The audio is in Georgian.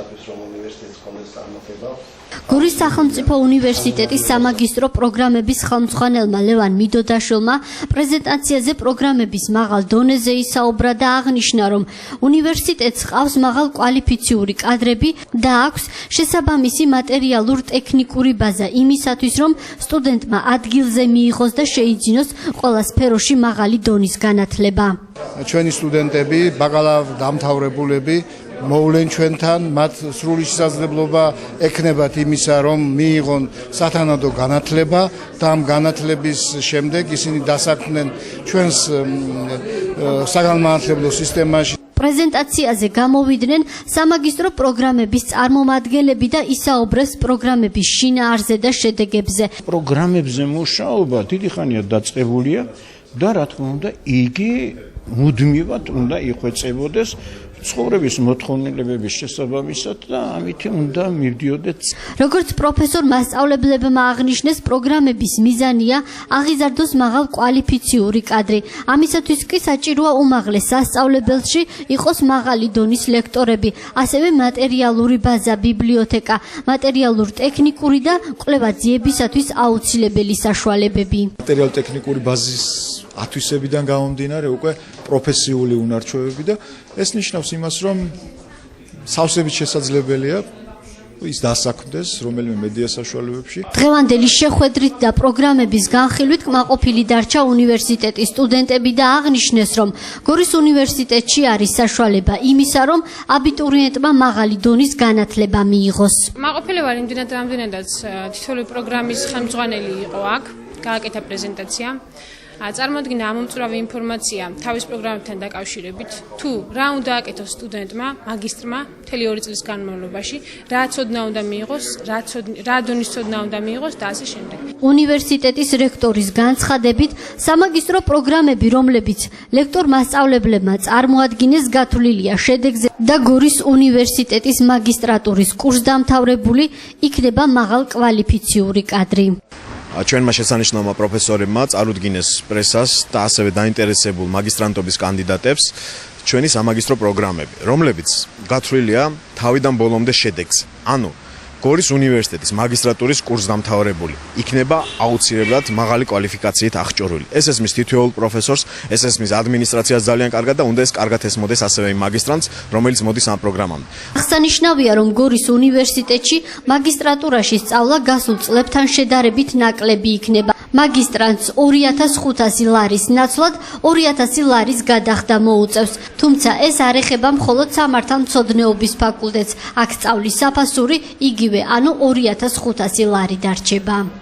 იმისათვის რომ უნივერსიტეტს ჰქონდეს წარმატება. გორის სახელმწიფო უნივერსიტეტის სამაგისტრო პროგრამების ხელმძღვანელმა ლევან მიდოდაშვილმა პრეზენტაციაზე პროგრამების მაღალ დონეზე ისაუბრა და აღნიშნა, რომ უნივერსიტეტს ჰყავს მაღალ კვალიფიციური კადრები და აქვს შესაბამისი მატერიალურ-ტექნიკური ბაზა იმისათვის, რომ სტუდენტმა ადგილზე მიიღოს და შეიძინოს ყველა სფეროში მაღალი დონის განათლება. ჩვენი სტუდენტები, ბაკალავრ დამთავრებულები მოვლენ ჩვენთან, მათ სრული შესაძლებლობა ექნებათ იმისა, რომ მიიღონ სათანადო განათლება და ამ განათლების შემდეგ ისინი დასაქმდნენ ჩვენს საგანმანათლებლო სისტემაში. პრეზენტაციაზე გამოვიდნენ სამაგისტრო პროგრამების წარმომადგენლები და ისაუბრეს პროგრამების შინაარსზე და შედეგებზე. პროგრამებზე მუშაობა დიდი ხანია დაწყებულია და რა თქმა უნდა იგი მუდმივად უნდა იხვეწებოდეს ცხოვრების მოთხოვნილებების შესაბამისად და ამით უნდა მივდიოდეთ. როგორც პროფესორ მასწავლებლებმა აღნიშნეს, პროგრამების მიზანია აღიზარდოს მაღალ კვალიფიციური კადრი. ამისათვის კი საჭიროა უმაღლეს სასწავლებელში იყოს მაღალი დონის ლექტორები, ასევე მატერიალური ბაზა, ბიბლიოთეკა, მატერიალურ-ტექნიკური და კვლევა-ძიებისათვის აუცილებელი საშუალებები. მატერიალურ-ტექნიკური ბაზის ათვისებიდან გამომდინარე უკვე პროფესიული უნარჩვევები და ეს ნიშნავს იმას, რომ სავსებით შესაძლებელია ის დასაქმდეს რომელიმე მედია საშუალებებში. დღევანდელი შეხვედრით და პროგრამების განხილვით კმაყოფილი დარჩა უნივერსიტეტის სტუდენტები და აღნიშნეს, რომ გორის უნივერსიტეტში არის საშუალება იმისა, რომ აბიტურიენტმა მაღალი დონის განათლება მიიღოს. კმაყოფილი ვარ იმდენად, რამდენადაც თითოეული პროგრამის ხელმძღვანელი იყო აქ, გააკეთა პრეზენტაცია. წარმოადგინა ამომწურავი ინფორმაცია თავის პროგრამებთან დაკავშირებით, თუ რა უნდა აკეთოს სტუდენტმა, მაგისტრმა მთელი 2 წლის განმავლობაში, რა ცოდნა უნდა მიიღოს, რა დონის ცოდნა უნდა მიიღოს და ასე შემდეგ. უნივერსიტეტის რექტორის განცხადებით, სამაგისტრო პროგრამები, რომლებიც ლექტორ მასწავლებლებმა წარმოადგინეს, გათვლილია შედეგზე და გორის უნივერსიტეტის მაგისტრატურის კურსდამთავრებული იქნება მაღალ კვალიფიციური კადრი. ჩვენმა შესანიშნავმა პროფესორებმა წარუდგინეს პრესას და ასევე დაინტერესებულ მაგისტრანტობის კანდიდატებს ჩვენი სამაგისტრო პროგრამები, რომლებიც გათვლილია თავიდან ბოლომდე შედეგს. ანუ გორის უნივერსიტეტის მაგისტრატურის კურსდამთავრებული იქნება აუცილებლად მაღალი კვალიფიკაციით აღჭურვილი. ეს ესმის თითოეულ პროფესორს, ეს ესმის ადმინისტრაციას ძალიან კარგად და უნდა ეს კარგად ესმოდეს ასევე იმ მაგისტრანტს, რომელიც მოდის ამ პროგრამამდე. აღსანიშნავია, რომ გორის უნივერსიტეტში მაგისტრატურაში სწავლა გასულ წლებთან შედარებით ნაკლები იქნება. მაგისტრანტს 2500 ლარის ნაცვლად 2000 ლარის გადახდა მოუწევს, თუმცა ეს არ ეხება მხოლოდ სამართალმცოდნეობის ფაკულტეტს. აქ სწავლის საფასური იგივე, ანუ 2500 ლარი დარჩება.